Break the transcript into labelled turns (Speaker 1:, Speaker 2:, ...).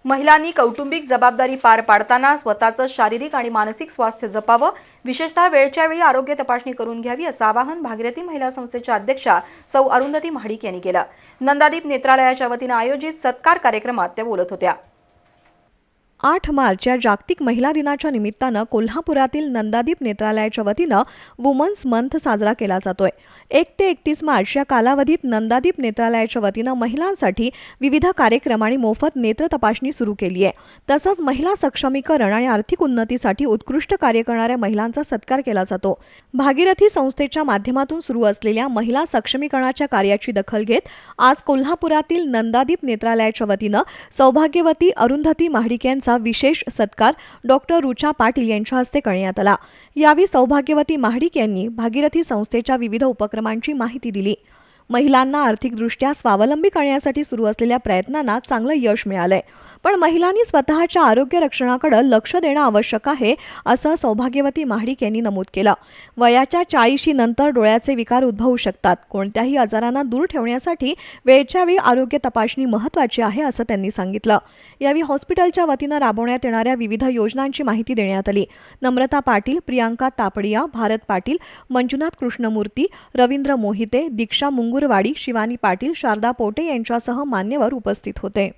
Speaker 1: महिलांनी कौटुंबिक जबाबदारी पार पाडताना स्वतःचं शारीरिक आणि मानसिक स्वास्थ्य जपावं, विशेषतः वेळच्या वेळी आरोग्य तपासणी करून घ्यावी असं आवाहन भागीरथी महिला संस्थेच्या अध्यक्षा सौ अरुंधती महाडिक यांनी केलं। नंदादीप नेत्रालयाच्या वतीने आयोजित सत्कार कार्यक्रमात त्या बोलत होत्या।
Speaker 2: 8 मार्च या जागतिक महिला दिनाच्या निमित्तानं कोल्हापुरातील नंदादीप नेत्रालयाच्या वतीनं वुमन्स मंथ साजरा केला जातोय। 1 ते 31 मार्च या कालावधीत नंदादीप नेत्रालयाच्या वतीनं महिलांसाठी विविध कार्यक्रम आणि मोफत नेत्र तपासणी सुरू केली आहे। तसंच महिला सक्षमीकरण आणि आर्थिक उन्नतीसाठी उत्कृष्ट कार्य करणाऱ्या महिलांचा सत्कार केला जातो। भागीरथी संस्थेच्या माध्यमातून सुरू असलेल्या महिला सक्षमीकरणाच्या कार्याची दखल घेत आज कोल्हापुरातील नंदादीप नेत्रालयाच्या वतीनं सौभाग्यवती अरुंधती महाडिक यांचा विशेष सत्कार डॉक्टर रुचा पाटील यांच्या हस्ते करण्यात आला। यावेळी सौभाग्यवती महाडिक यांनी भागीरथी संस्थेच्या विविध उपक्रमांची माहिती दिली। महिलांना आर्थिकदृष्ट्या स्वावलंबी करण्यासाठी सुरू असलेल्या प्रयत्नांना चांगलं यश मिळालंय, पण महिलांनी स्वतःच्या आरोग्य रक्षणाकडे लक्ष देणं आवश्यक आहे असं सौभाग्यवती महाडिक यांनी नमूद केलं। वयाच्या 40 नंतर डोळ्याचे विकार उद्भवू शकतात। कोणत्याही आजारांना दूर ठेवण्यासाठी वेळच्या वेळी आरोग्य तपासणी महत्त्वाची आहे असं त्यांनी सांगितलं। यावेळी हॉस्पिटलच्या वतीनं राबवण्यात येणाऱ्या विविध योजनांची माहिती देण्यात आली। नम्रता पाटील, प्रियांका तापडिया, भारत पाटील, मंजुनाथ कृष्णमूर्ती, रवींद्र मोहिते, दीक्षा मुंगुरवाडी, शिवानी पाटील, शारदा पोटे यांच्यासह मान्यवर उपस्थित होते।